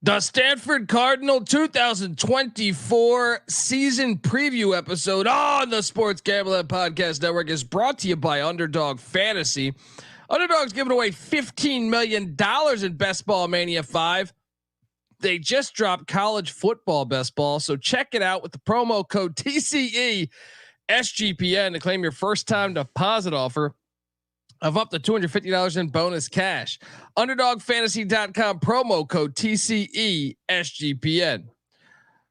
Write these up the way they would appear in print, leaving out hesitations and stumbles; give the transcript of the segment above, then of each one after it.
The Stanford Cardinal 2024 season preview episode on the Sports Gambling Podcast Network is brought to you by Underdog Fantasy. Underdog's giving away $15 million in Best Ball Mania 5. They just dropped college football best ball, so check it out with the promo code TCE SGPN to claim your first time deposit offer of up to $250 in bonus cash. UnderdogFantasy.com promo code TCE SGPN.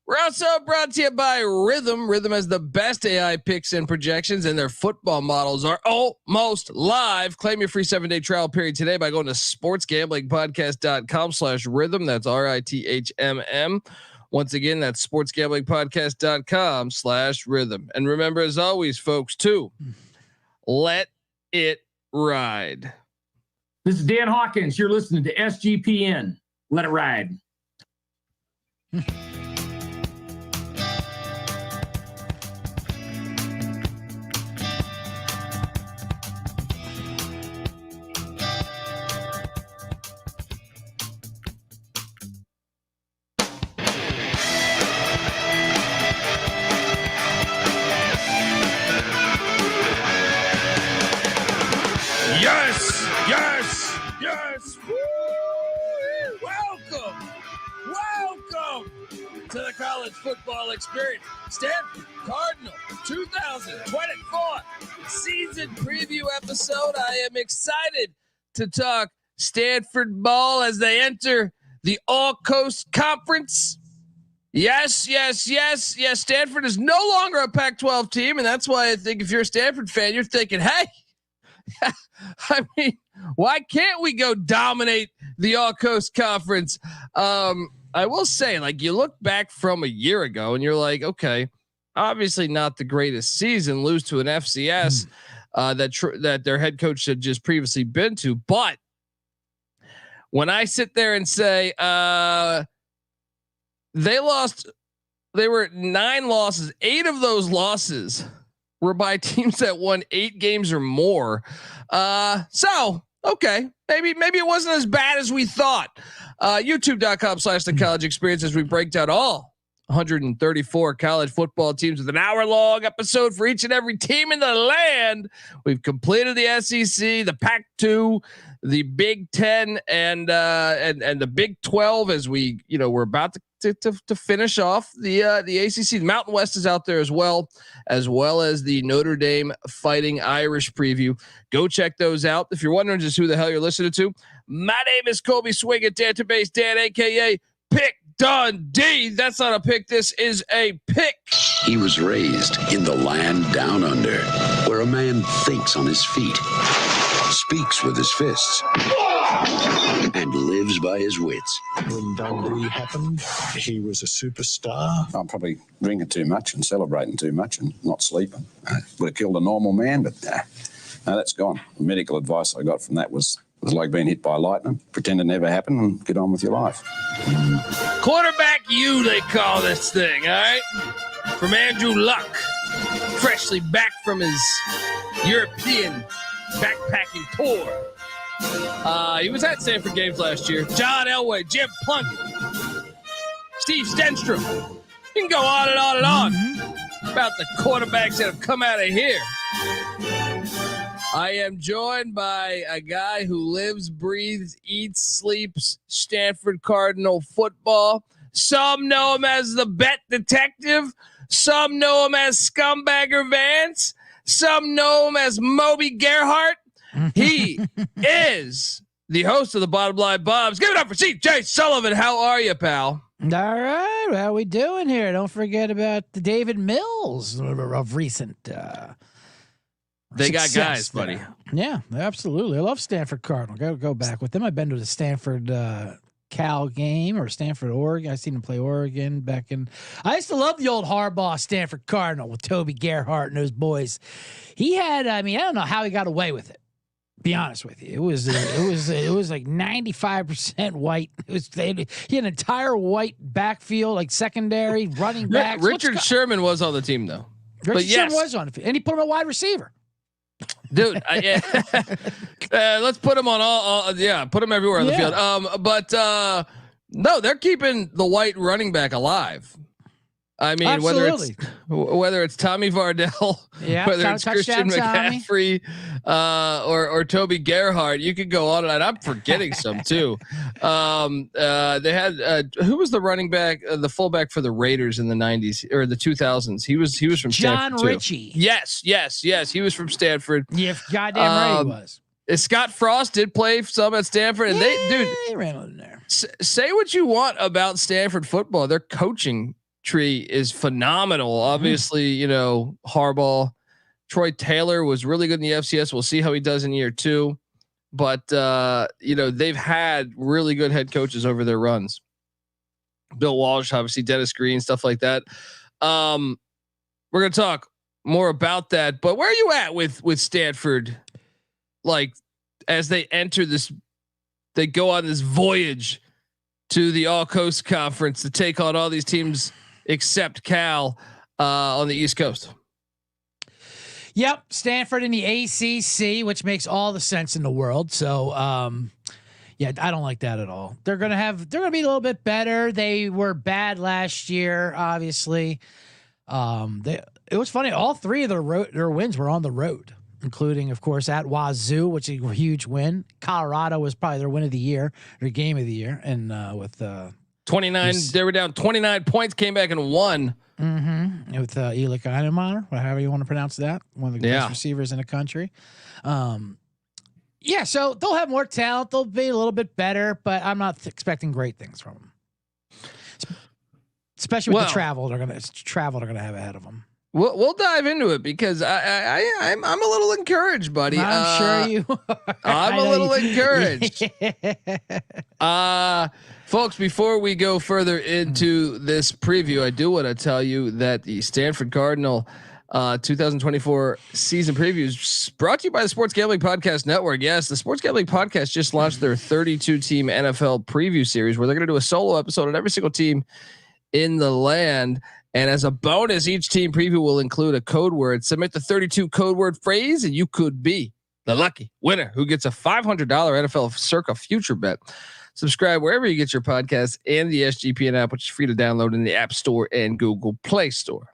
We're also brought to you by Rhythm. Rhythm has the best AI picks and projections, and their football models are almost live. Claim your free 7-day trial period today by going to sportsgamblingpodcast.com/rhythm. That's RITHMM. Once again, that's sportsgamblingpodcast.com/rhythm. And remember, as always, folks, too, let it ride. This is Dan Hawkins. You're listening to SGPN. Let it ride. Yes, yes, yes. Woo! Welcome to the college football experience. Stanford Cardinal 2024 season preview episode. I am excited to talk Stanford ball as they enter the All Coast Conference. Yes. Stanford is no longer a Pac-12 team, and that's why I think if you're a Stanford fan, you're thinking, hey, I mean, why can't we go dominate the All Coast Conference? I will say, like, you look back from a year ago and you're like, okay, obviously not the greatest season, lose to an FCS that their head coach had just previously been to. But when I sit there and say they were 9 losses, 8 of those losses were by teams that won 8 games or more. So okay, maybe it wasn't as bad as we thought. YouTube.com/the college experience as we break down all 134 college football teams with an hour-long episode for each and every team in the land. We've completed the SEC, the Pac-2, the Big 10, and the Big 12 as we're about to finish off the ACC. The Mountain West is out there as well as the Notre Dame Fighting Irish preview. Go check those out. If you're wondering just who the hell you're listening to, my name is Colby Swing at Database Dan, aka Pick Dundee. That's not a pick. This is a pick. He was raised in the land down under, where a man thinks on his feet, speaks with his fists, and lives by his wits. When Dundee happened, he was a superstar. I'm probably drinking too much and celebrating too much and not sleeping. Would have killed a normal man, but no, that's gone. The medical advice I got from that was like being hit by lightning. Pretend it never happened and get on with your life. Quarterback U, they call this thing, all right? From Andrew Luck, freshly back from his European backpacking tour. He was at Stanford games last year. John Elway, Jim Plunkett, Steve Stenstrom. You can go on and on and on about the quarterbacks that have come out of here. I am joined by a guy who lives, breathes, eats, sleeps Stanford Cardinal football. Some know him as the Bet Detective. Some know him as Scumbagger Vance. Some know him as Moby Gerhart. He is the host of the Bottom Line Bombs. Give it up for CJ Sullivan. How are you, pal? All right. How we doing here? Don't forget about the David Mills of recent They got guys, buddy. Yeah, absolutely. I love Stanford Cardinal. Got to go back with them. I've been to the Stanford Cal game or Stanford, Oregon. I seen him play Oregon back in. I used to love the old Harbaugh Stanford Cardinal with Toby Gerhart and those boys. He had. I mean, I don't know how he got away with it. Be honest with you, it was like 95% white. He had an entire white backfield, like secondary running back. Richard Sherman was on the team though. Richard Sherman was on it, and he put him a wide receiver. Dude, let's put him on all. Yeah, put him everywhere on the field. No, they're keeping the white running back alive. I mean, Absolutely. whether it's Tommy Vardell, whether it's Christian McCaffrey, or Toby Gerhardt, you could go on and I'm forgetting some too. They had who was the running back, the fullback for the Raiders in the 90s or the 2000s? He was from John Stanford Ritchie. Too. Yes. He was from Stanford. Yeah, goddamn right he was. Scott Frost did play some at Stanford, and they ran in there. Say what you want about Stanford football, their coaching tree is phenomenal. Obviously, you know, Harbaugh, Troy Taylor was really good in the FCS. We'll see how he does in year 2, but you know, they've had really good head coaches over their runs. Bill Walsh, obviously Dennis Green, stuff like that. We're going to talk more about that, but where are you at with Stanford? Like as they enter this, they go on this voyage to the All Coast Conference to take on all these teams except Cal on the East Coast. Yep, Stanford in the ACC, which makes all the sense in the world. So, yeah, I don't like that at all. They're gonna be a little bit better. They were bad last year, obviously. It was funny. All 3 of their wins were on the road, including, of course, at Wazoo, which is a huge win. Colorado was probably their win of the year, their game of the year, and with 29, they were down 29 points, came back and won. Mm-hmm. With Elic Ayomanor, however you want to pronounce that, one of the best receivers in the country. Yeah, so they'll have more talent. They'll be a little bit better, but I'm not expecting great things from them. Especially with the travel they're gonna have ahead of them. We'll dive into it because I'm a little encouraged, buddy. I'm sure you are. I'm a little encouraged. Folks, before we go further into this preview, I do want to tell you that the Stanford Cardinal 2024 season preview is brought to you by the Sports Gambling Podcast Network. Yes, the Sports Gambling Podcast just launched their 32-team NFL preview series where they're going to do a solo episode on every single team in the land. And as a bonus, each team preview will include a code word. Submit the 32 code word phrase, and you could be the lucky winner who gets a $500 NFL Circa future bet. Subscribe wherever you get your podcasts and the SGPN app, which is free to download in the App Store and Google Play Store.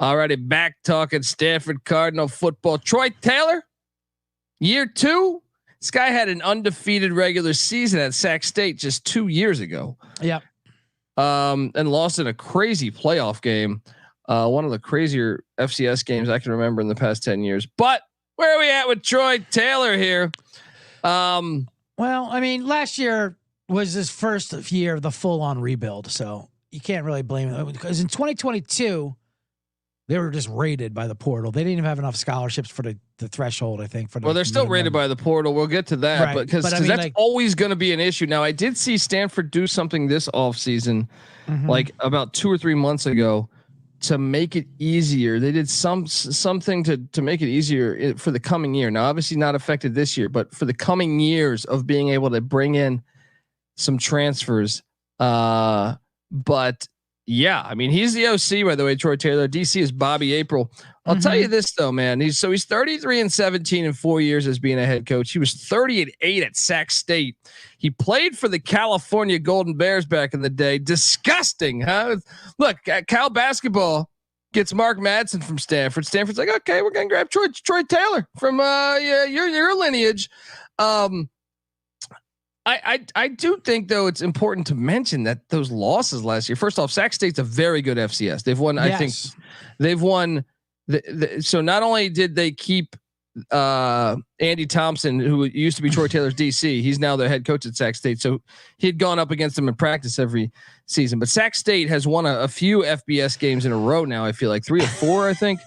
Alrighty, back talking Stanford Cardinal football. Troy Taylor, year 2. This guy had an undefeated regular season at Sac State just 2 years ago. Yeah. And lost in a crazy playoff game. One of the crazier FCS games I can remember in the past 10 years. But where are we at with Troy Taylor here? Well, I mean, last year was his first year of the full-on rebuild, so you can't really blame him. Because in 2022, they were just rated by the portal. They didn't even have enough scholarships for the threshold, I think. Well, they're still rated by the portal. We'll get to that, right. but because that's like, always going to be an issue. Now, I did see Stanford do something this offseason, like about 2 or 3 months ago, to make it easier. They did something to make it easier for the coming year. Now, obviously not affected this year, but for the coming years of being able to bring in some transfers. But yeah, I mean, he's the OC, by the way, Troy Taylor. DC is Bobby April. I'll tell you this though, man. He's 33-17 in 4 years as being a head coach. He was 30-8 at Sac State. He played for the California Golden Bears back in the day. Disgusting, huh? Look, Cal basketball gets Mark Madsen from Stanford. Stanford's like, okay, we're gonna grab Troy Taylor from your lineage. I do think though it's important to mention that those losses last year. First off, Sac State's a very good FCS. They've won. Yes. I think they've won. So not only did they keep Andy Thompson, who used to be Troy Taylor's DC, he's now the head coach at Sac State. So he had gone up against them in practice every season. But Sac State has won a few FBS games in a row now. I feel like 3 or 4, I think.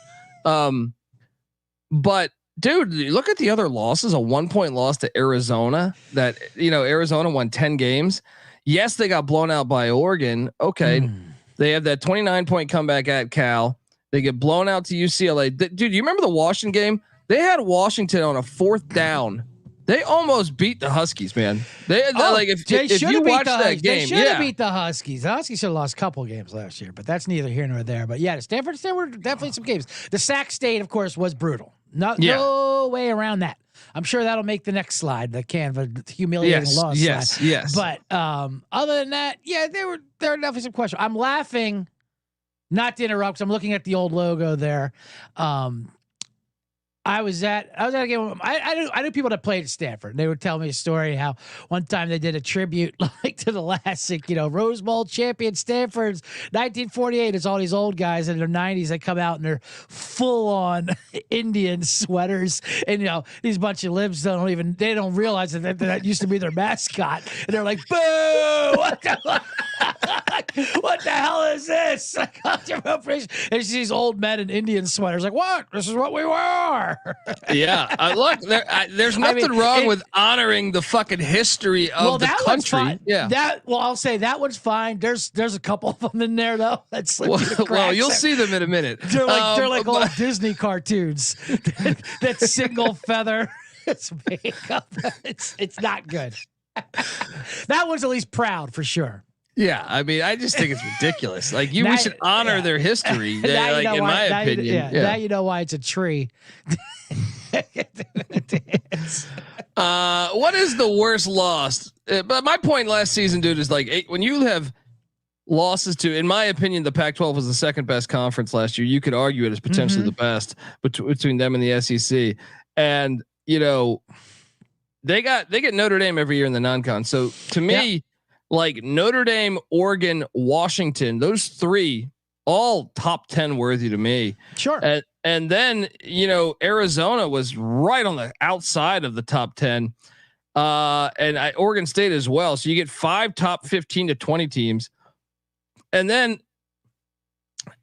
But dude, look at the other losses. A 1-point loss to Arizona. That Arizona won 10 games. Yes, they got blown out by Oregon. Okay, they have that 29-point comeback at Cal. They get blown out to UCLA. Dude, you remember the Washington game? They had Washington on a 4th down. They almost beat the Huskies, man. If you watch that game, they should have beat the Huskies. The Huskies should have lost a couple games last year, but that's neither here nor there. But yeah, there were definitely some games. The Sac State, of course, was brutal. No way around that. I'm sure that'll make the next slide, the Canva humiliating loss slide. Yes. But other than that, yeah, there are definitely some questions. I'm laughing, not to interrupt, because I'm looking at the old logo there. I was at a game. I knew people that played at Stanford. They would tell me a story how one time they did a tribute like to the classic, Rose Bowl champion Stanford's 1948. It's all these old guys in their 90s that come out in their full on Indian sweaters, and these bunch of libs they don't realize that used to be their mascot, and they're like, boo! What the hell is this? And it's these old men in Indian sweaters, like, what? This is what we were. Yeah, look, there's nothing wrong with honoring the fucking history of the country. Yeah, I'll say that one's fine. There's a couple of them in there though. That's well, you'll see them in a minute. They're like old Disney cartoons. That single feather. It's makeup. It's not good. That one's at least proud for sure. Yeah, I mean, I just think it's ridiculous. Like we should honor their history. Like, in my opinion. Now you know why it's a tree. What is the worst loss? But my point last season, dude, is like when you have losses to, in my opinion, the Pac-12 was the second best conference last year. You could argue it as potentially the best between them and the SEC. And they get Notre Dame every year in the non-con. So to me, like Notre Dame, Oregon, Washington, those three, all top 10 worthy to me. Sure. And then, Arizona was right on the outside of the top 10. And Oregon State as well. So you get 5 top 15 to 20 teams. And then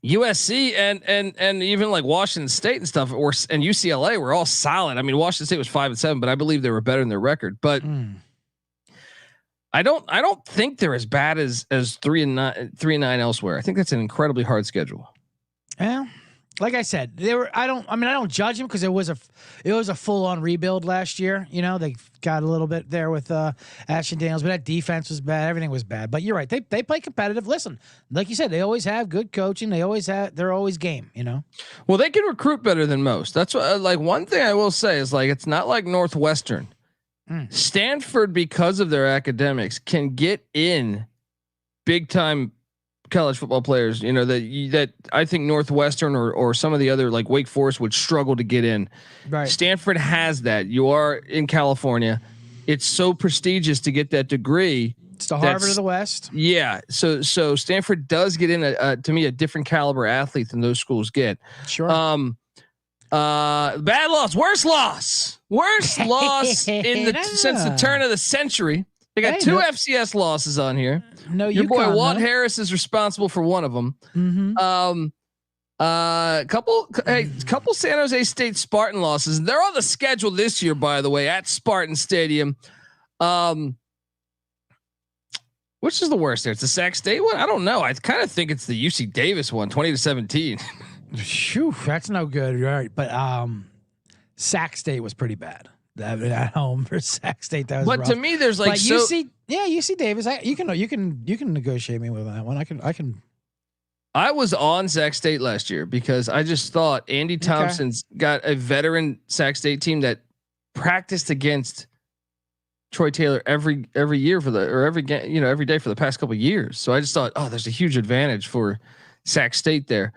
USC and even like Washington State and stuff, and UCLA were all solid. I mean, Washington State was 5-7, but I believe they were better in their record. But I don't think they're as bad as 3-9 elsewhere. I think that's an incredibly hard schedule. Yeah. Like I said, I don't judge them because it was a full on rebuild last year. They got a little bit there with Ashton Daniels, but that defense was bad. Everything was bad. But you're right. They play competitive. Listen, like you said, they always have good coaching. They're always game, Well, they can recruit better than most. That's what, like, one thing I will say is, like, it's not like Northwestern. Stanford, because of their academics, can get in big time college football players, that I think Northwestern or some of the other, like Wake Forest, would struggle to get in. Right. Stanford has that. You are in California. It's so prestigious to get that degree. It's the Harvard of the West. Yeah. So Stanford does get in to me, a different caliber athlete than those schools get. Sure. Bad loss, worst loss since the turn of the century. They got 2 FCS losses on here. No, your boy Walt Harris is responsible for one of them. Couple San Jose State Spartan losses. They're on the schedule this year, by the way, at Spartan Stadium. Which is the worst there? It's the Sac State one. I don't know. I kind of think it's the UC Davis one, 20-17. Phew, that's no good, right? But Sac State was pretty bad. At home for Sac State, that was. But rough. To me, there's like UC Davis. You can negotiate me with that one. I can. I was on Sac State last year because I just thought Andy Thompson's got a veteran Sac State team that practiced against Troy Taylor every year every day for the past couple of years. So I just thought, there's a huge advantage for Sac State there.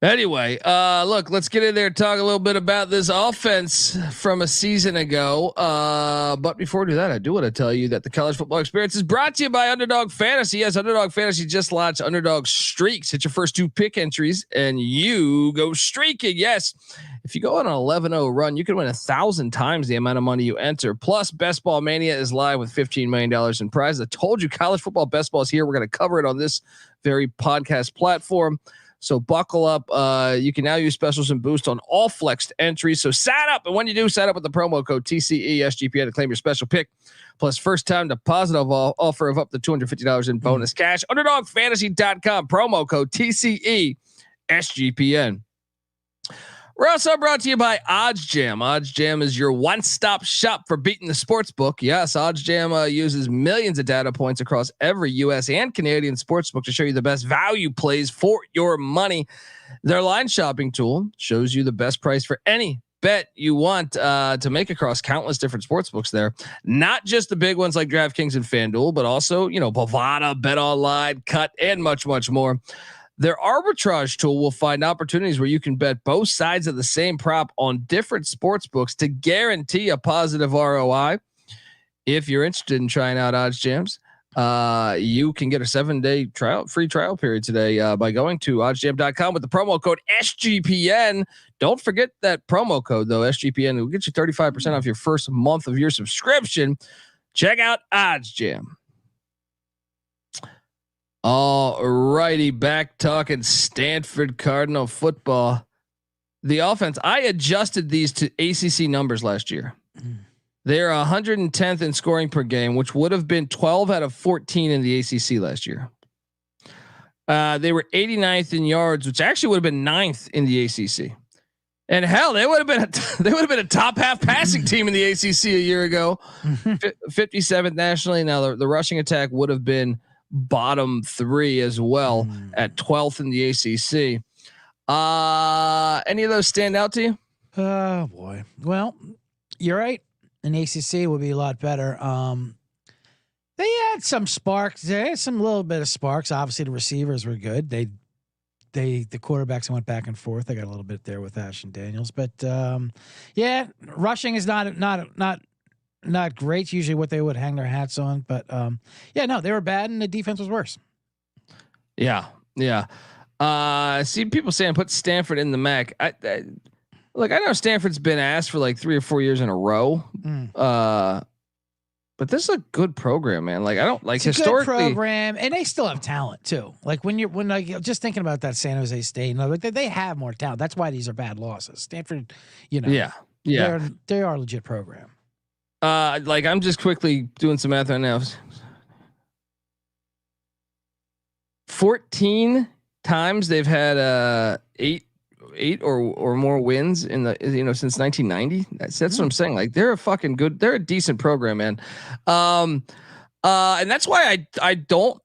Anyway, look, let's get in there and talk a little bit about this offense from a season ago. But before we do that, I do want to tell you that the college football experience is brought to you by Underdog Fantasy. Yes, Underdog Fantasy just launched Underdog Streaks. Hit your first 2 pick entries and you go streaking. Yes. If you go on an 11-0 run, you can win 1,000 times the amount of money you enter. Plus, Best Ball Mania is live with $15 million in prizes. I told you college football best ball is here. We're going to cover it on this very podcast platform. So buckle up. You can now use specials and boost on all flexed entries. So sign up. And when you do, sign up with the promo code TCESGPN to claim your special pick. Plus first time deposit offer of up to $250 in bonus cash. UnderdogFantasy.com. Promo code TCESGPN. We're also brought to you by OddsJam. OddsJam is your one-stop shop for beating the sports book. Yes, OddsJam uses millions of data points across every U.S. and Canadian sportsbook to show you the best value plays for your money. Their line shopping tool shows you the best price for any bet you want to make across countless different sports books there. Not just the big ones like DraftKings and FanDuel, but also, Bovada, BetOnline, Cut, and much, much more. Their arbitrage tool will find opportunities where you can bet both sides of the same prop on different sports books to guarantee a positive ROI. If you're interested in trying out Odds Jams, you can get a 7-day free trial period today by going to oddsjam.com with the promo code SGPN. Don't forget that promo code though, SGPN. It will get you 35% off your first month of your subscription. Check out Odds Jam. All righty, back talking Stanford Cardinal football. The offense, I adjusted these to ACC numbers last year. They're 110th in scoring per game, which would have been 12 out of 14 in the ACC last year. They were 89th in yards, which actually would have been 9th in the ACC. And hell, they would have been a top half passing team in the ACC a year ago. 57th nationally. Now the rushing attack would have been bottom 3 as well at 12th in the ACC. Any of those stand out to you? Oh boy. Well, you're right. An ACC would be a lot better. They had some sparks. They had some little bit of sparks. Obviously, the receivers were good. The quarterbacks went back and forth. They got a little bit there with Ashton Daniels, but yeah, rushing is not great. Usually, what they would hang their hats on, but yeah, no, they were bad, and the defense was worse. Yeah. See people saying put Stanford in the MAC. Look, I know Stanford's been asked for like 3 or 4 years in a row. But this is a good program, man. Like I don't like it's historically a good program, and they still have talent too. Like when just thinking about that San Jose State, like they have more talent. That's why these are bad losses. Stanford, yeah, they are a legit program. Like I'm just quickly doing some math right now. 14 times they've had 8 or more wins in the since 1990. That's what I'm saying. Like they're a decent program, man. And that's why I don't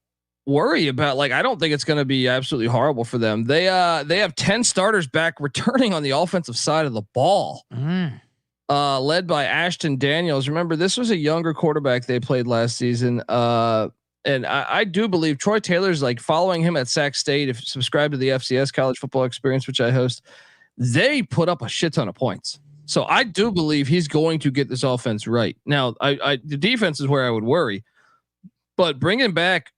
worry about, like, I don't think it's going to be absolutely horrible for them. They have 10 starters back returning on the offensive side of the ball. Led by Ashton Daniels. Remember, this was a younger quarterback they played last season. And I do believe Troy Taylor's like following him at Sac State. If you subscribe to the FCS College Football Experience, which I host, they put up a shit ton of points. So I do believe he's going to get this offense right. Now, the defense is where I would worry, but bringing back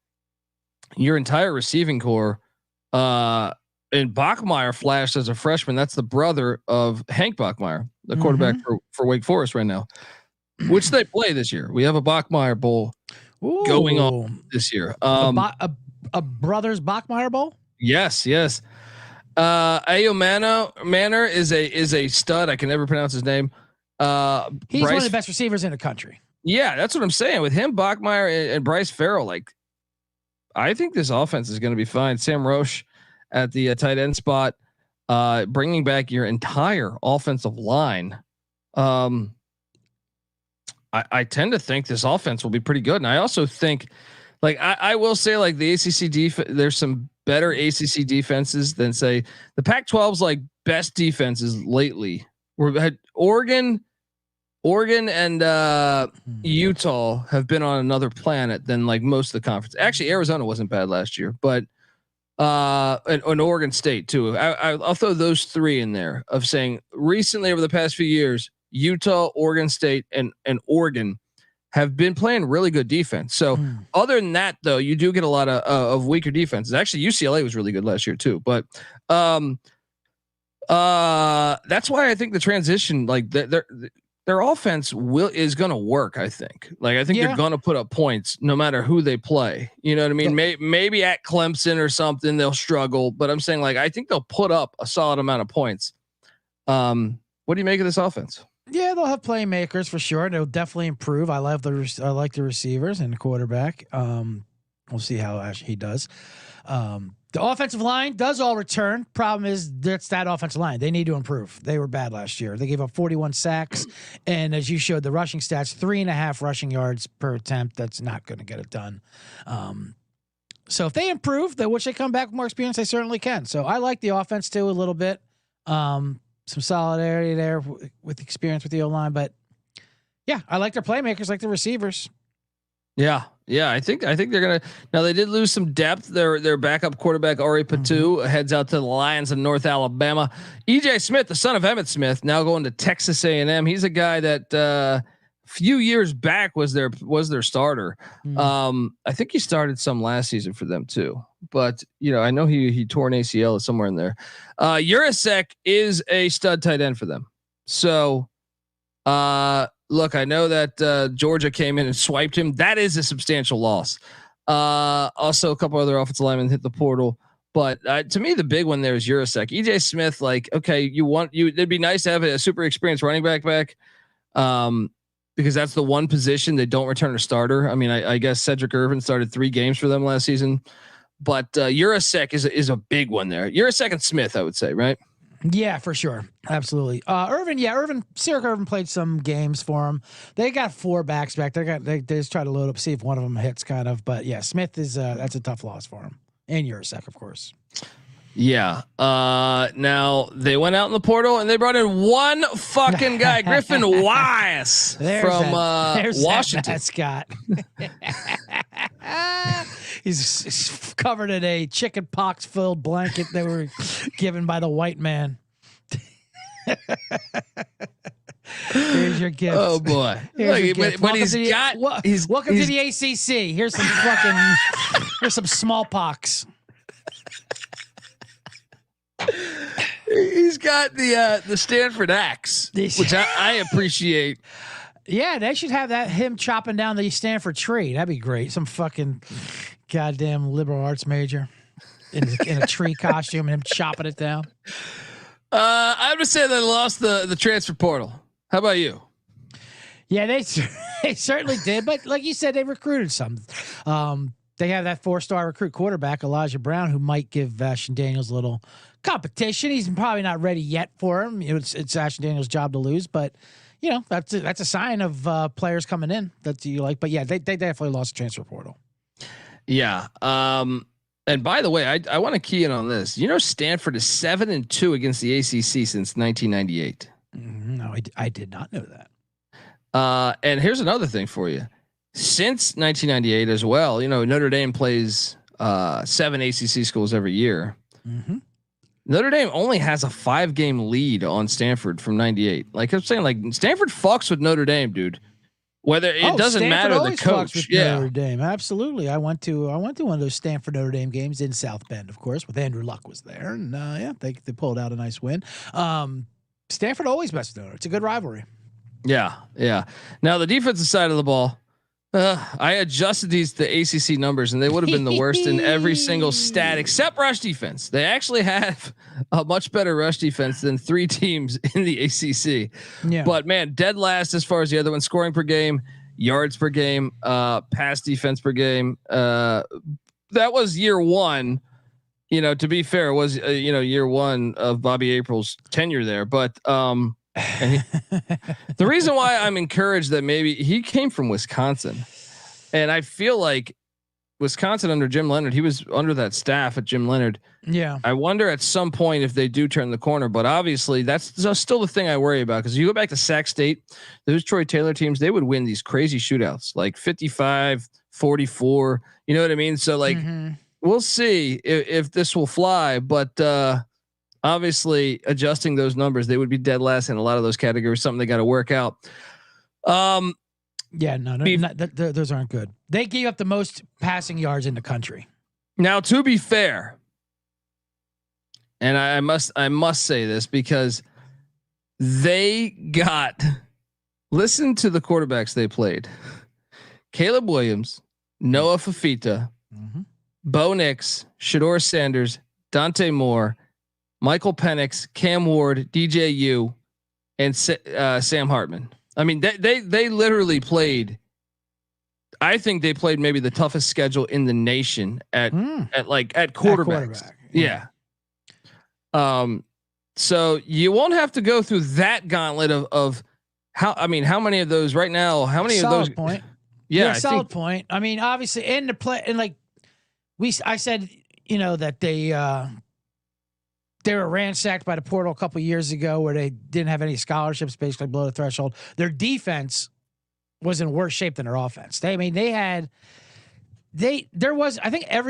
your entire receiving core, and Bachmeier flashed as a freshman. That's the brother of Hank Bachmeier, the quarterback for Wake Forest right now, which they play this year. We have a Bachmeier Bowl going on this year. A brothers Bachmeier Bowl? Yes. Ayomanor is a stud. I can never pronounce his name. He's one of the best receivers in the country. Yeah, that's what I'm saying. With him, Bachmeier and Bryce Farrell, like, I think this offense is going to be fine. Sam Roush at the tight end spot, bringing back your entire offensive line. I tend to think this offense will be pretty good. And I also think, like, I will say, like, the ACC there's some better ACC defenses than, say, the Pac-12's like best defenses lately. We had Oregon and Utah have been on another planet than like most of the conference. Actually, Arizona wasn't bad last year, but and Oregon State too. I'll throw those 3 in there of saying recently over the past few years, Utah, Oregon State, and Oregon have been playing really good defense. So other than that, though, you do get a lot of weaker defenses. Actually, UCLA was really good last year too. But that's why I think the transition, like their offense is going to work. I think they're going to put up points no matter who they play. You know what I mean? Maybe at Clemson or something they'll struggle, but I'm saying, like, I think they'll put up a solid amount of points. What do you make of this offense? Yeah, they'll have playmakers for sure. They'll definitely improve. I like the receivers and the quarterback. We'll see how he does. The offensive line does all return. Problem is that's that offensive line. They need to improve. They were bad last year. They gave up 41 sacks. And as you showed the rushing stats, 3.5 rushing yards per attempt. That's not going to get it done. So if they improve, which they come back with more experience, they certainly can. So I like the offense too a little bit. some solidarity there with experience with the O-line, but yeah, I like their playmakers, like the receivers. Yeah. I think they're gonna. Now they did lose some depth. Their backup quarterback Ari Patu heads out to the Lions in North Alabama. EJ Smith, the son of Emmitt Smith, now going to Texas A&M. He's a guy that a few years back was their starter. I think he started some last season for them too. But I know he tore an ACL somewhere in there. Urasek is a stud tight end for them. So. Look, I know that Georgia came in and swiped him. That is a substantial loss. Also, a couple other offensive linemen hit the portal, but to me, the big one there is Urasek. EJ Smith, like, okay, it'd be nice to have a super experienced running back, because that's the one position they don't return a starter. I mean, I guess Sedrick Irvin started 3 games for them last season, but Urasek is a big one there. Urasek and Smith, I would say, right? Yeah, for sure. Absolutely. Sedrick Irvin played some games for him. They got 4 backs back. They just try to load up, see if one of them hits kind of, but yeah, Smith is, that's a tough loss for him. And Urasek, of course. Yeah. Now they went out in the portal and they brought in one fucking guy, Griffin Wise from Washington. Mascot. He's covered in a chicken pox filled blanket they were given by the white man. Here's your gift. Oh boy. Look, but welcome to the ACC. Here's some smallpox. He's got the Stanford axe, which I appreciate. Yeah, they should have him chopping down the Stanford tree. That'd be great. Some fucking goddamn liberal arts major in a tree costume and him chopping it down. I would say they lost the transfer portal. How about you? Yeah, they certainly did. But like you said, they recruited some. They have that 4-star recruit quarterback, Elijah Brown, who might give Ashton Daniels a little competition. He's probably not ready yet for him. It's Ashton Daniels' job to lose, but that's a sign of players coming in that you like. But yeah, they definitely lost the transfer portal. Yeah. And by the way, I want to key in on this. Stanford is 7-2 against the ACC since 1998. No, I did not know that. And here's another thing for you. Since 1998 as well, Notre Dame plays 7 ACC schools every year. Mm-hmm. Notre Dame only has a 5-game lead on Stanford from 98. Like I'm saying, like Stanford fucks with Notre Dame, dude. Whether it doesn't Stanford matter the coach. Notre Dame. Absolutely. I went to one of those Stanford Notre Dame games in South Bend, of course, with Andrew Luck was there. And they pulled out a nice win. Stanford always messes with Notre Dame. It's a good rivalry. Yeah. Now the defensive side of the ball. I adjusted these to ACC numbers and they would have been the worst in every single stat except rush defense. They actually have a much better rush defense than 3 teams in the ACC. Yeah. But man, dead last as far as the other one: scoring per game, yards per game, pass defense per game. That was year 1. To be fair, it was year 1 of Bobby April's tenure there. But and the reason why I'm encouraged that maybe he came from Wisconsin, and I feel like Wisconsin under Jim Leonard, he was under that staff at Jim Leonard. Yeah. I wonder at some point if they do turn the corner, but obviously that's still the thing I worry about. Cause you go back to Sac State, those Troy Taylor teams, they would win these crazy shootouts, like 55-44, you know what I mean? So like, we'll see if this will fly, but, obviously adjusting those numbers, they would be dead last in a lot of those categories. Something they got to work out. Yeah, no, those aren't good. They gave up the most passing yards in the country. Now, to be fair, and I must say this because they listen to the quarterbacks they played: Caleb Williams, Noah Fafita, Bo Nix, Shador Sanders, Dante Moore, Michael Penix, Cam Ward, DJU, and Sam Hartman. I mean, they literally played. I think they played maybe the toughest schedule in the nation at quarterbacks. Yeah. So you won't have to go through that gauntlet of how many of those right now? How many solid of those? Point. Yeah, solid point. I mean, obviously, in the play, and like I said, that they They were ransacked by the portal a couple years ago where they didn't have any scholarships, basically below the threshold. Their defense was in worse shape than their offense. I think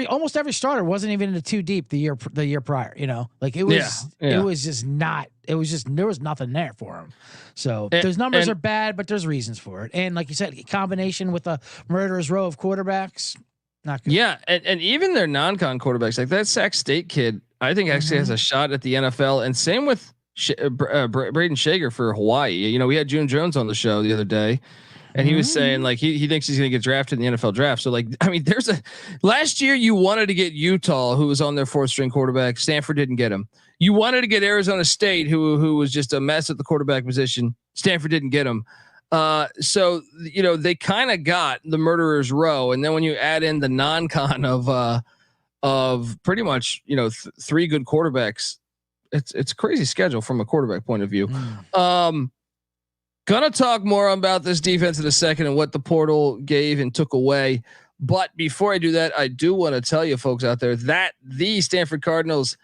almost every starter wasn't even in the 2 deep the year prior, like it was, it was just not, there was nothing there for them. So those numbers are bad, but there's reasons for it. And like you said, combination with a murderer's row of quarterbacks, not good. Yeah. And even their non-con quarterbacks, like that Sac State kid, I think actually has a shot at the NFL, and same with Braden Shager for Hawaii. We had June Jones on the show the other day, and he was saying like he thinks he's going to get drafted in the NFL draft. So like, I mean, last year you wanted to get Utah, who was on their 4th string quarterback. Stanford didn't get him. You wanted to get Arizona State, who was just a mess at the quarterback position. Stanford didn't get him. So they kind of got the murderer's row, and then when you add in the non-con of pretty much 3 good quarterbacks, it's a crazy schedule from a quarterback point of view. Gonna talk more about this defense in a second and what the portal gave and took away. But before I do that, I do want to tell you folks out there that the Stanford Cardinals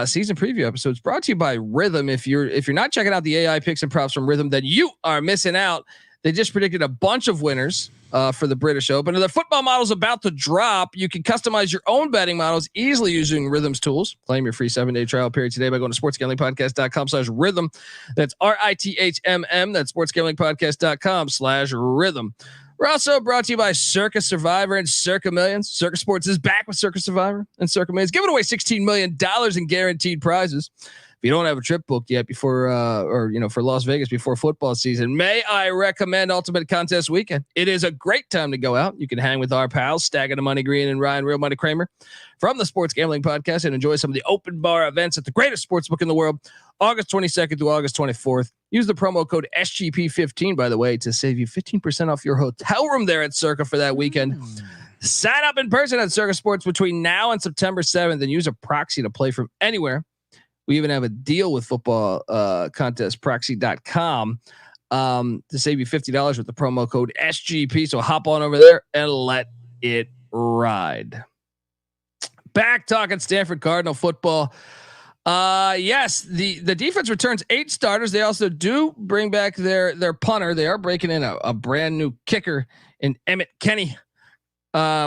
season preview episode is brought to you by Rhythm. If you're not checking out the AI picks and props from Rhythm, then you are missing out. They just predicted a bunch of winners for the British Open, and their football model's about to drop. You can customize your own betting models easily using Rhythm's tools. Claim your free 7-day trial period today by going to sportsgamblingpodcast.com/rhythm. That's RITHMM. That's sportsgamblingpodcast.com/rhythm. We're also brought to you by Circa Survivor and Circa Millions. Circa Sports is back with Circa Survivor and Circa Millions, giving away $16 million in guaranteed prizes. If you don't have a trip booked yet before, for Las Vegas before football season, may I recommend Ultimate Contest Weekend? It is a great time to go out. You can hang with our pals, Stagger the Money Green and Ryan Real Money Kramer from the Sports Gambling Podcast, and enjoy some of the open bar events at the greatest sports book in the world, August 22nd through August 24th. Use the promo code SGP15, by the way, to save you 15% off your hotel room there at Circa for that weekend. Sign up in person at Circa Sports between now and September 7th and use a proxy to play from anywhere. We even have a deal with football contest proxy.com to save you $50 with the promo code SGP. So hop on over there and let it ride. Back talking Stanford Cardinal football. Yes, the defense returns 8 starters. They also do bring back their punter. They are breaking in a brand new kicker in Emmett Kenny.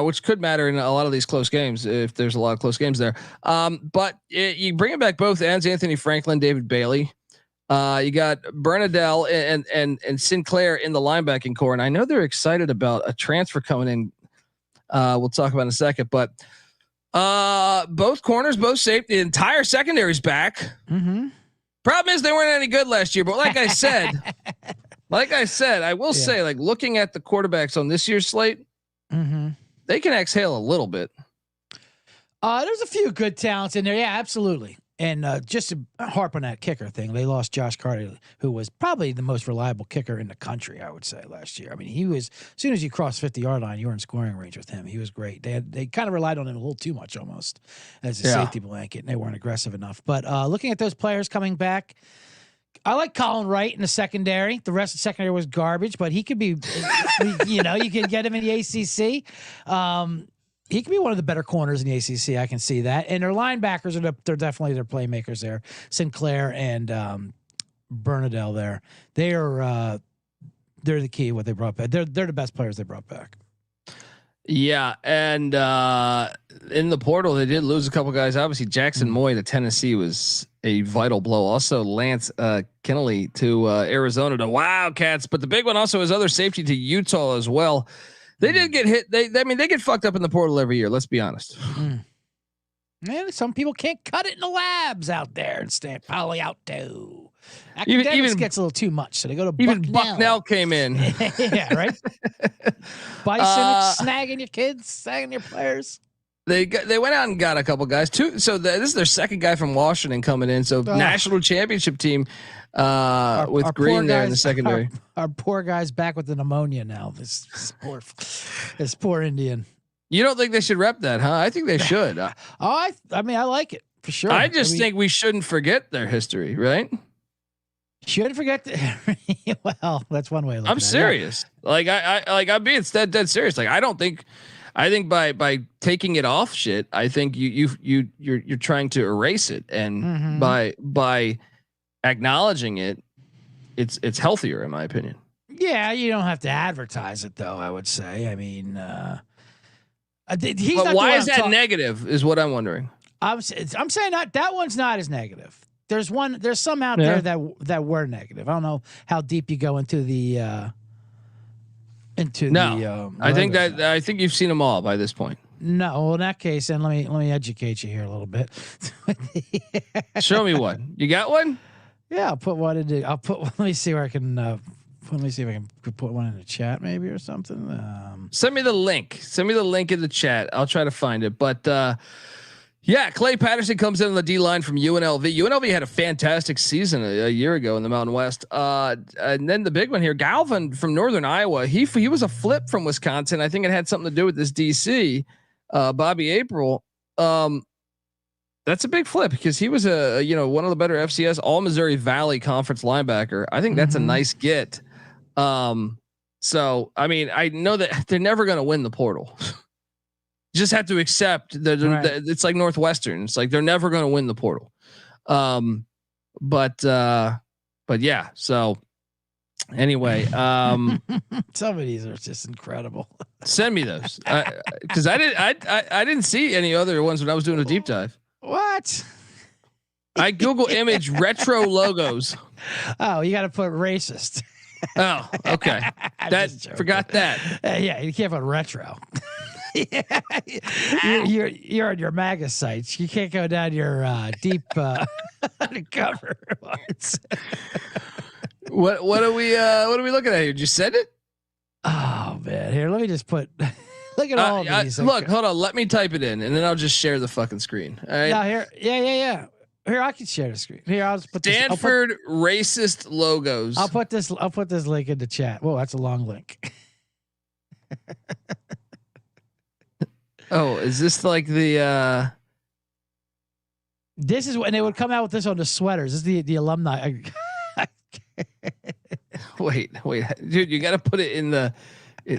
Which could matter in a lot of these close games if there's a lot of close games there. But you bring back both ends, Anthony Franklin, David Bailey. You got Bernadelle and Sinclair in the linebacking core. And I know they're excited about a transfer coming in. We'll talk about in a second, but both corners, both safety, the entire secondary's back. Mm-hmm. Problem is they weren't any good last year, but like I said, I will say, like looking at the quarterbacks on this year's slate, they can exhale a little bit. There's a few good talents in there. Yeah, absolutely. And just to harp on that kicker thing, they lost Josh Carter, who was probably the most reliable kicker in the country, I would say, last year. I mean, he was, as soon as you cross 50-yard line, you were in scoring range with him. He was great. They kind of relied on him a little too much almost as a safety blanket, and they weren't aggressive enough. But looking at those players coming back, I like Colin Wright in the secondary. The rest of the secondary was garbage, but he could be, you can get him in the ACC. He could be one of the better corners in the ACC. I can see that. And their linebackers they're definitely their playmakers there. Sinclair and Bernadelle there. They're the key of what they brought back. They're the best players they brought back. Yeah, and in the portal they did lose a couple guys. Obviously, Jackson Moy to Tennessee was a vital blow. Also, Lance Kennelly to Arizona to Wildcats. But the big one also is other safety to Utah as well. They did get hit. They get fucked up in the portal every year. Let's be honest. Man, some people can't cut it in the labs out there and stand Palo Alto. Academics even gets a little too much, so they go to even Bucknell. Bucknell came in. Yeah, right. Bison snagging your kids, snagging your players. They went out and got a couple guys too. So this is their second guy from Washington coming in. So national championship team with Green there in the secondary. Our poor guy's back with the pneumonia now. This poor Indian. You don't think they should rep that, huh? I think they should. I mean, I like it for sure. I think we shouldn't forget their history, right? Shouldn't forget. Well, that's one way of looking at it. I'm serious. Yeah. I'm being dead serious. Like, I don't think. I think by taking it off shit, I think you're trying to erase it, and by acknowledging it, it's healthier in my opinion. Yeah, you don't have to advertise it though. I would say. I mean, but why is that negative? Is what I'm wondering. I'm saying that one's not as negative. There's some out there that were negative. I don't know how deep you go into the I think you've seen them all by this point. No, well, in that case, then let me educate you here a little bit. Show me one. You got one? Yeah, I'll put one in. Let me see where I can. Let me see if I can put one in the chat, maybe, or something. Send me the link. Send me the link in the chat. I'll try to find it. But yeah, Clay Patterson comes in on the D line from UNLV. UNLV had a fantastic season a year ago in the Mountain West. And then the big one here, Galvin from Northern Iowa. He was a flip from Wisconsin. I think it had something to do with this DC. Bobby April. That's a big flip because he was one of the better FCS All Missouri Valley Conference linebacker. I think that's a nice get. So I mean, I know that they're never going to win the portal. You just have to accept that it's like Northwestern. It's like they're never going to win the portal. But yeah. So anyway, some of these are just incredible. Send me those because I didn't see any other ones when I was doing a deep dive. What? I Google image retro logos. Oh, you got to put racist. Oh, okay. Forgot that. Yeah, you can't put retro. You're on your MAGA sites. You can't go down your deep undercover ones. What are we looking at here? Did you send it? Oh man, here, let me just put. Look at all of these. Look, hold on. Let me type it in, and then I'll just share the fucking screen. All right. Now here, yeah. Here, I can share the screen. Here, I'll just put Stanford racist logos. I'll put this link in the chat. Whoa, that's a long link. Oh, is this like the? This is when they would come out with this on the sweaters. This is the alumni. Wait, dude, you got to put it in the.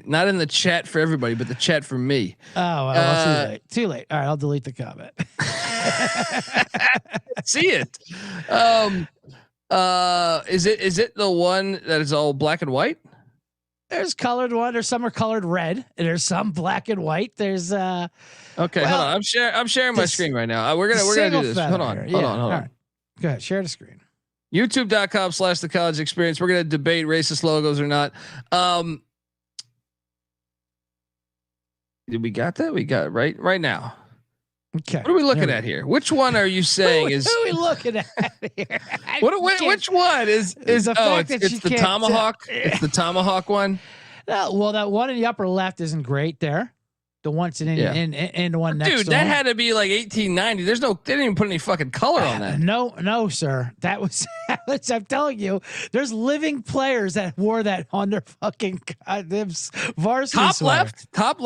Not in the chat for everybody, but the chat for me. Oh, well, too late. All right, I'll delete the comment. See it. Is it the one that is all black and white? There's colored one. There's some are colored red. And there's some black and white. There's okay. Hold on. I'm sharing my screen right now. We're gonna do this. Hold on. Hold on. Right. Go ahead. Share the screen. YouTube.com/the college experience. We're gonna debate racist logos or not. We got that? We got it right now. Okay. What are we looking at here? Which one are you saying is? Who are we looking at here? Which one is? It's the tomahawk. It's the tomahawk one. Well, that one in the upper left isn't great there. The one's in the one next. Dude, that had to be like 1890. They didn't even put any fucking color on that. No, sir. That was I'm telling you, there's living players that wore that on their fucking varsity sweater. Top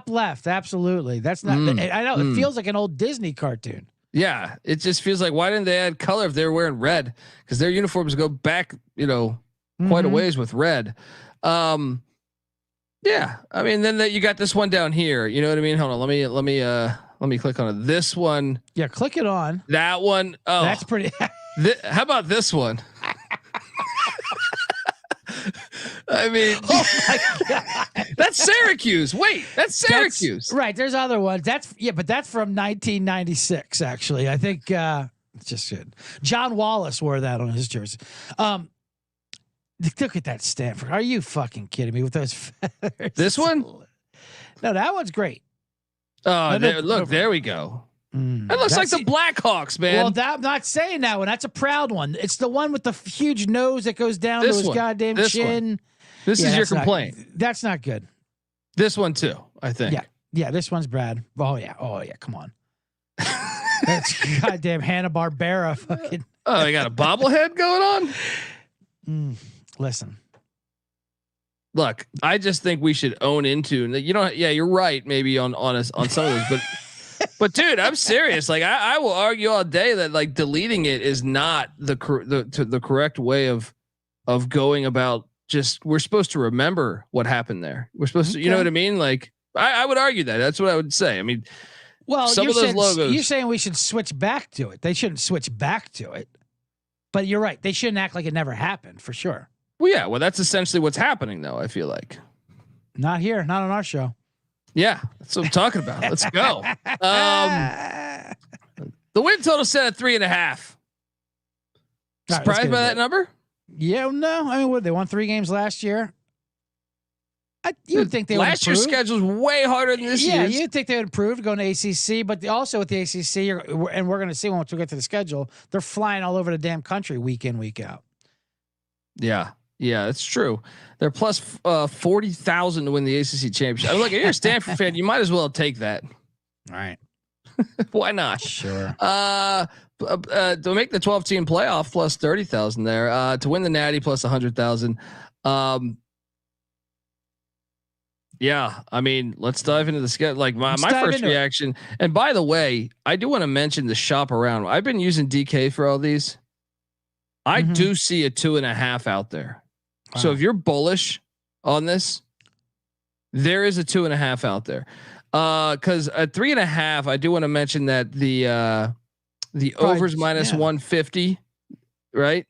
left. Absolutely. That's not. I know it feels like an old Disney cartoon. Yeah, it just feels like, why didn't they add color if they were wearing red? Because their uniforms go back, quite a ways with red. Yeah, I mean, then you got this one down here. You know what I mean? Hold on, let me click on it. This one. Yeah, click it on. That one. Oh, that's pretty. How about this one? I mean, oh my God. That's Syracuse. Wait, that's Syracuse. Right. There's other ones. But that's from 1996. Actually, I think it's just good. John Wallace wore that on his jersey. Look at that Stanford. Are you fucking kidding me with those feathers? This one? No, that one's great. Oh, there we go. That looks like the Blackhawks, man. Well, I'm not saying that one. That's a proud one. It's the one with the huge nose that goes down to his goddamn chin. This is your complaint. That's not good. This one too, I think. Yeah. This one's bad. Oh yeah. Come on. That's goddamn Hanna-Barbera fucking. Oh, they got a bobblehead going on. Listen. Look, I just think we should own into. Yeah, you're right. Maybe on some of those, but dude, I'm serious. Like I will argue all day that like deleting it is not the correct way of going about. Just we're supposed to remember what happened there. We're supposed to, you know what I mean? Like I would argue that. That's what I would say. I mean, well, some of those logos. You're saying we should switch back to it. They shouldn't switch back to it. But you're right. They shouldn't act like it never happened, for sure. Well, yeah. Well, that's essentially what's happening, though. I feel like. Not here. Not on our show. Yeah, that's what I'm talking about. Let's go. The win total set at 3.5. Surprised by that number? Yeah, no. I mean, what, they won 3 games last year. You'd think they would last year's schedule is way harder than this year's. Yeah, you'd think they would improve going to ACC, but also with the ACC, and we're going to see once we get to the schedule, they're flying all over the damn country week in, week out. Yeah, it's true. They're plus 40,000 to win the ACC championship. I mean, look, if you're a Stanford fan, you might as well take that. All right. Why not? Sure. To make the 12-team playoff plus 30,000 there. To win the Natty plus 100,000. Yeah, I mean, let's dive into the schedule. Like my first reaction. And by the way, I do want to mention the shop around. I've been using DK for all these. I do see a 2.5 out there. Wow. So if you're bullish on this, there is a 2.5 out there. Cause at 3.5, I do want to mention that the overs minus 150, right?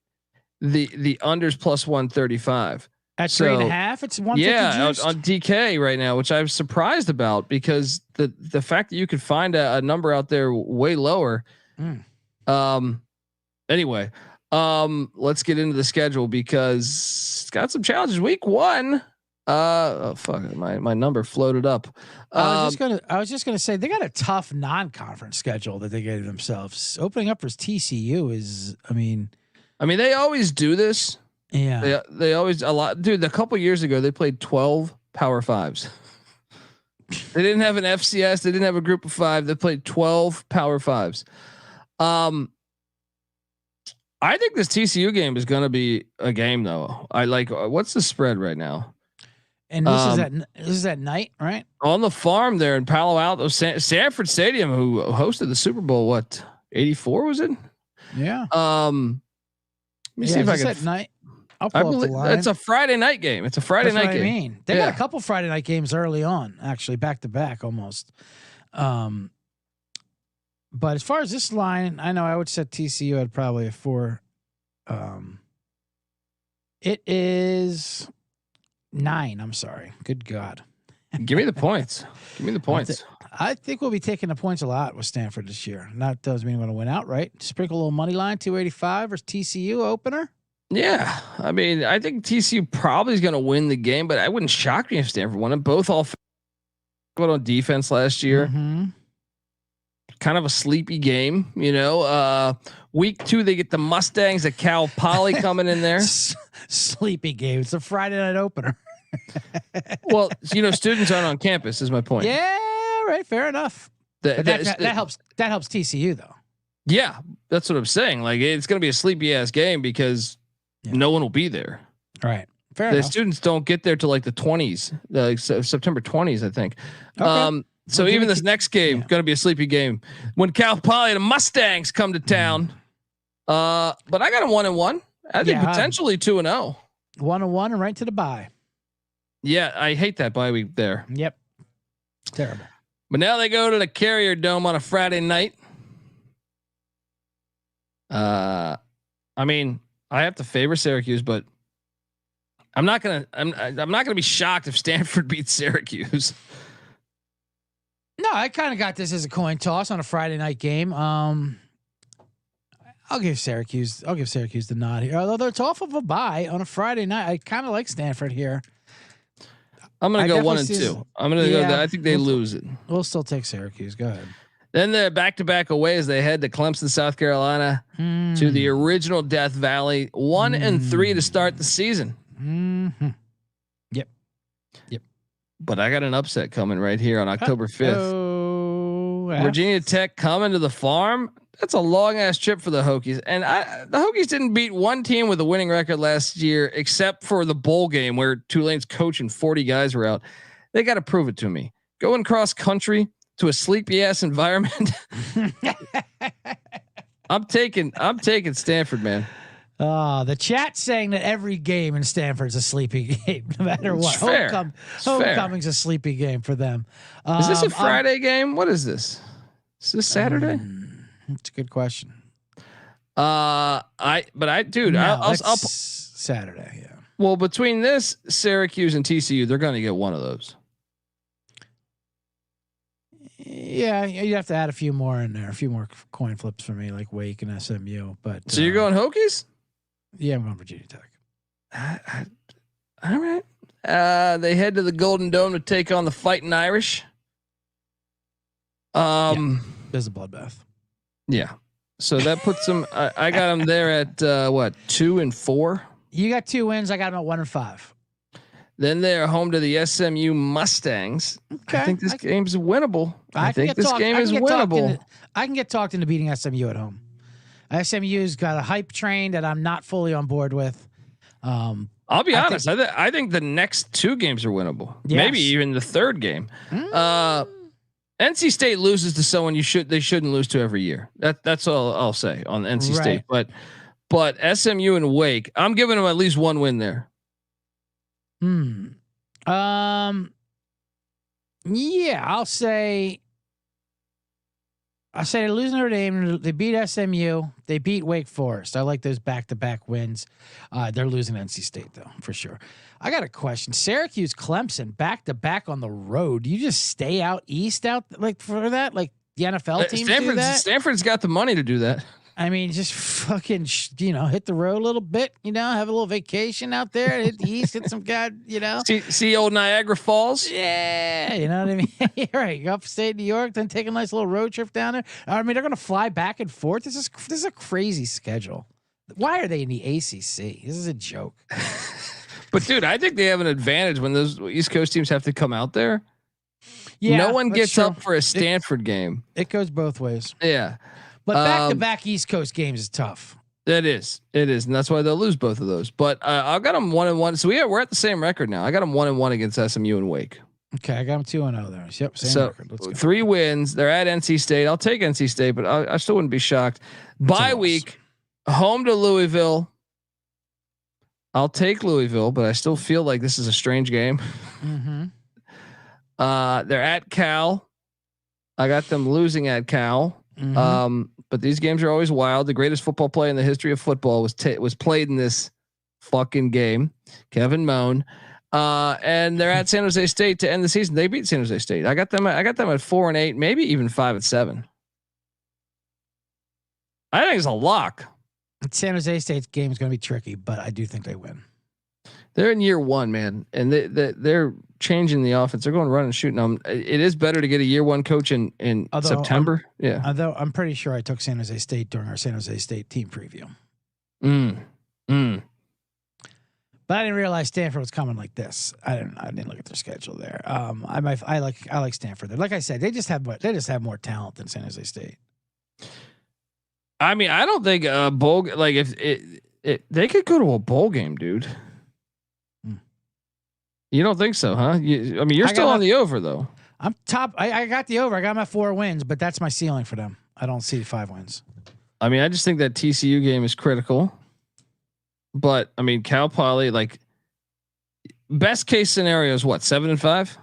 The unders plus 135. At 3.5, it's 150. Yeah, on DK right now, which I'm surprised about because the fact that you could find a number out there way lower. Anyway, let's get into the schedule because it's got some challenges. Week 1. Oh fuck, my number floated up. I was just gonna say they got a tough non-conference schedule that they gave themselves. Opening up for TCU is, I mean, they always do this. Yeah, they always a lot, dude. A couple years ago, they played 12 Power Fives. They didn't have an FCS. They didn't have a group of 5. They played 12 Power Fives. I think this TCU game is going to be a game, though. I like. What's the spread right now? And this is at night, right? On the farm there in Palo Alto, Sanford Stadium, who hosted the Super Bowl. What 84 was it? Yeah. Let me see if I can. At night. I'll pull up the line. It's a Friday night game. It's a Friday night game. I mean, they got a couple Friday night games early on, actually back to back almost. But as far as this line, I know I would set TCU at probably a 4. It is 9. I'm sorry. Good God. Give me the points. Give me the points. I think we'll be taking the points a lot with Stanford this year. Not doesn't mean we're going to win outright. Sprinkle a little money line, 285 versus TCU opener. Yeah, I mean, I think TCU probably is going to win the game, but I wouldn't shock me if Stanford won it. Both all good on defense last year. Kind of a sleepy game, you know. Week 2, they get the Mustangs at Cal Poly coming in there. Sleepy game. It's a Friday night opener. Well, you know, students aren't on campus. Is my point. Yeah, right. Fair enough. That helps. That helps TCU though. Yeah, that's what I'm saying. Like, it's going to be a sleepy ass game because no one will be there. Right. Fair the enough. Students don't get there till like the 20s, September 20s, I think. Okay. So even this next game going to be a sleepy game when Cal Poly and the Mustangs come to town. But I got a 1-1. I think potentially 2-0. 1-1 and right to the bye. Yeah, I hate that bye week there. Yep. Terrible. But now they go to the Carrier Dome on a Friday night. I mean, I have to favor Syracuse, but I'm not gonna be shocked if Stanford beats Syracuse. No, I kind of got this as a coin toss on a Friday night game. I'll give Syracuse the nod here. Although it's off of a bye on a Friday night, I kind of like Stanford here. I'm gonna go 1-2. I'm gonna go. I think they lose it. We'll still take Syracuse. Go ahead. Then they're back-to-back away as they head to Clemson, South Carolina, to the original Death Valley. 1-3 to start the season. Yep. But I got an upset coming right here on October 5th. Virginia Tech coming to the Farm. That's a long ass trip for the Hokies. And the Hokies didn't beat one team with a winning record last year, except for the bowl game where Tulane's coach and 40 guys were out. They got to prove it to me. Going cross country to a sleepy ass environment. I'm taking Stanford, man. The chat saying that every game in Stanford's a sleepy game, no matter what. Fair. Homecoming's a sleepy game for them. Is this a Friday game? What is this? Is this Saturday? It's a good question. I'll Saturday. Yeah. Well, between this, Syracuse and TCU, they're going to get one of those. Yeah, you have to add a few more in there, a few more coin flips for me, like Wake and SMU. But so you're going Hokies? Yeah, I'm going Virginia Tech. All right. They head to the Golden Dome to take on the Fighting Irish. There's a bloodbath. Yeah. So that puts them. I got them there at 2-4. You got 2 wins. I got them at 1-5. Then they're home to the SMU Mustangs. Okay. I think this game's winnable. I think this game is winnable. I can get talked into beating SMU at home. SMU's got a hype train that I'm not fully on board with. I'll be honest. I think the next 2 games are winnable. Yes. Maybe even the 3rd game. NC State loses to someone they shouldn't lose to every year. That's all I'll say on NC State. But SMU and Wake, I'm giving them at least 1 win there. Yeah, I'll say they lose Notre Dame. They beat SMU. They beat Wake Forest. I like those back-to-back wins. They're losing NC State though, for sure. I got a question. Syracuse, Clemson, back-to-back on the road. Do you just stay out east for that? Like the NFL teams do that? Stanford's got the money to do that. I mean, just fucking, hit the road a little bit, have a little vacation out there, hit the east, hit some See old Niagara Falls. Yeah. You know what I mean? Right. Go upstate New York, then take a nice little road trip down there. I mean, they're going to fly back and forth. This is a crazy schedule. Why are they in the ACC? This is a joke. But dude, I think they have an advantage when those East Coast teams have to come out there. Yeah. No one gets up for a Stanford game. It goes both ways. Yeah. But back-to-back East Coast games is tough. It is, and that's why they'll lose both of those. But I got them 1-1. So we're at the same record now. I got them 1-1 against SMU and Wake. Okay, I got them 2-0 there. Yep, same record. Let's go. 3 wins. They're at NC State. I'll take NC State, but I still wouldn't be shocked. Bye week, home to Louisville. I'll take Louisville, but I still feel like this is a strange game. Mm-hmm. They're at Cal. I got them losing at Cal. Mm-hmm. But these games are always wild. The greatest football play in the history of football was played in this fucking game. Kevin Moan. And they're at San Jose State to end the season. They beat San Jose State. I got them at 4-8, maybe even 5-7. I think it's a lock. San Jose State's game is going to be tricky, but I do think they win. They're in year 1, man, and they're changing the offense. They're going run and shooting them. It is better to get a year 1 coach in September. Although I'm pretty sure I took San Jose State during our San Jose State team preview. But I didn't realize Stanford was coming like this. I didn't look at their schedule there. I like Stanford. Like I said, they just have more talent than San Jose State. I mean, I don't think a bowl, like if they could go to a bowl game, dude. You don't think so, huh? You're still on the over though. I'm top. I got the over. I got my 4 wins, but that's my ceiling for them. I don't see 5 wins. I mean, I just think that TCU game is critical. But I mean, Cal Poly, like best case scenario is what, 7-5?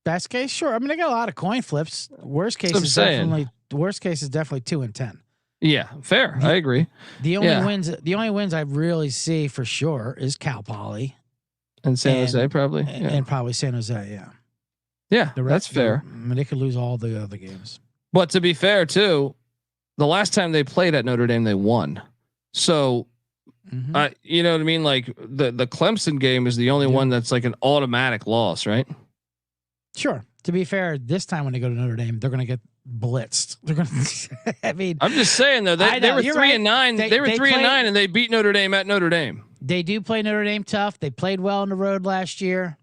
Best case, sure. I mean, they got a lot of coin flips. Worst case is definitely 2-10. Yeah, fair. I agree. The only wins I really see for sure is Cal Poly. And San Jose probably. And probably San Jose, yeah. Yeah, that's fair. They could lose all the other games. But to be fair, too, the last time they played at Notre Dame, they won. So, you know what I mean? Like the Clemson game is the only one that's like an automatic loss, right? Sure. To be fair, this time when they go to Notre Dame, they're going to get blitzed. They're going to. I mean, I'm just saying though, they were 3-9. They were 3-9, and they beat Notre Dame at Notre Dame. They do play Notre Dame tough. They played well on the road last year.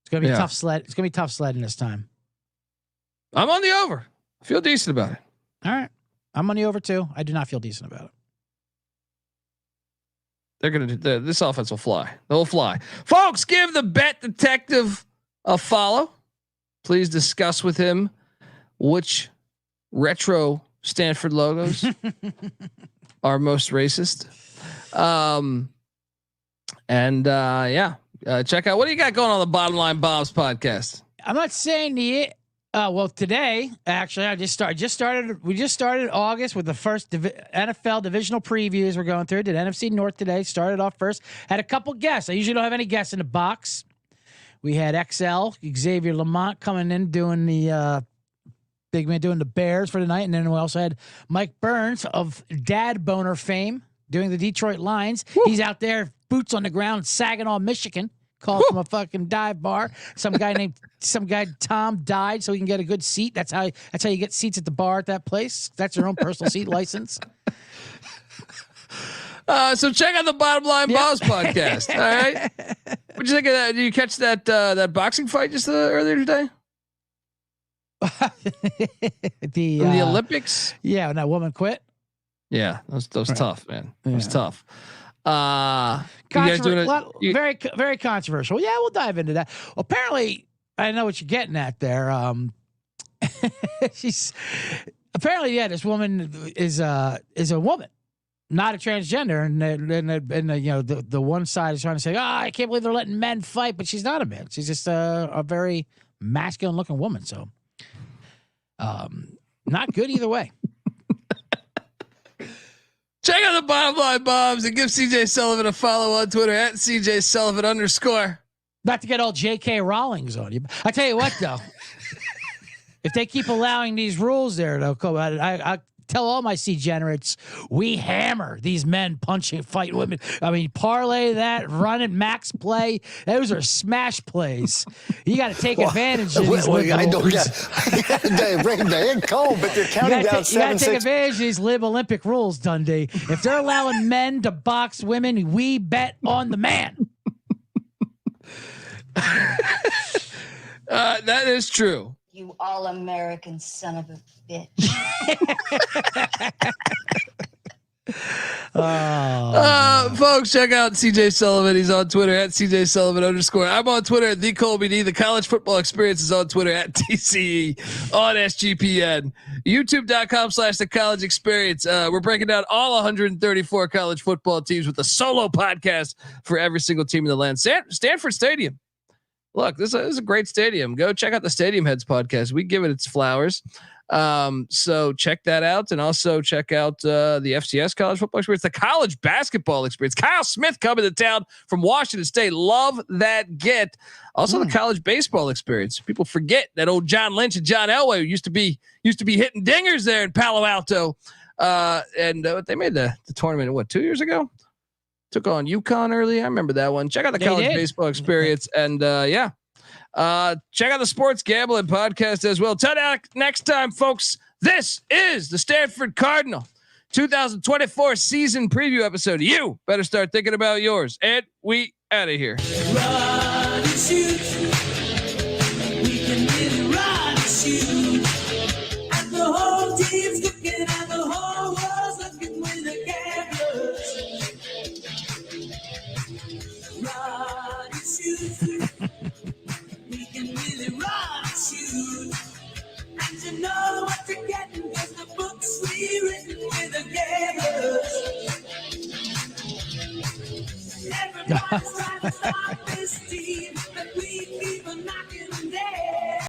It's going to be tough sled. It's going to be tough sledding this time. I'm on the over. I feel decent about it. All right. I'm on the over too. I do not feel decent about it. They're going to do this offense will fly. They'll fly. Folks, give the Bet Detective a follow. Please discuss with him which retro Stanford logos are most racist. Check out what do you got going on the Bottom Line Bombs podcast. I'm not saying well, today actually, we just started August with the first NFL divisional previews. We're going through. Did NFC North today. Started off first. Had a couple guests. I usually don't have any guests in the box. We had XL Xavier Lamont coming in doing the big man doing the Bears for tonight, and then we also had Mike Burns of Dad Boner fame doing the Detroit Lions. Woo. He's out there, boots on the ground, Saginaw, Michigan. Called from a fucking dive bar. Some guy Tom died so he can get a good seat. That's how you get seats at the bar at that place. That's your own personal seat license. So check out the Bottom Line Bombs podcast. All right. What'd you think of that? Did you catch that boxing fight just earlier today? the Olympics? Yeah, when that woman quit. Yeah, that was tough, man. It was tough. Very, very controversial. Yeah, we'll dive into that. Apparently, I know what you're getting at there. She's apparently, this woman is a woman, not a transgender, and the one side is trying to say, I can't believe they're letting men fight, but she's not a man. She's just a very masculine looking woman. So, not good either way. Check out the Bottom Line Bombs and give CJ Sullivan a follow on Twitter at CJ Sullivan _. Not to get all J.K. Rowlings on you. I tell you what, though, if they keep allowing these rules there, though, I tell all my C-generates, we hammer these men punching, fight women. I mean, parlay that, run it, max play. Those are smash plays. You got to take advantage of these I don't they bring the in cold, but they're counting down 7-6. You got to take advantage of these live Olympic rules, Dundee. If they're allowing men to box women, we bet on the man. That is true. You all-American son of a bitch. Folks, check out CJ Sullivan. He's on Twitter at CJ Sullivan _. I'm on Twitter at TheColbyD. The College Football Experience is on Twitter at TCE on SGPN. YouTube.com/The College Experience. We're breaking down all 134 college football teams with a solo podcast for every single team in the land. Stanford Stadium. Look, this is a great stadium. Go check out the Stadium Heads podcast. We give it its flowers. So check that out, and also check out the FCS College Football Experience, the College Basketball Experience. Kyle Smith coming to town from Washington State. Love that get. Also the College Baseball Experience. People forget that old John Lynch and John Elway used to be hitting dingers there in Palo Alto. And they made the tournament 2 years ago. Took on UConn early. I remember that one. Check out the College Baseball Experience, and check out the Sports Gambling podcast as well. Till next time, folks. This is the Stanford Cardinal 2024 season preview episode. You better start thinking about yours, and we out of here. Run and shoot. We can really run and shoot. And the whole team's looking, and the whole world's looking with a cameras. Run and shoot. We can really run and shoot. And you know what you're getting, 'cause the book's rewritten with a cameras. Everybody's trying to stop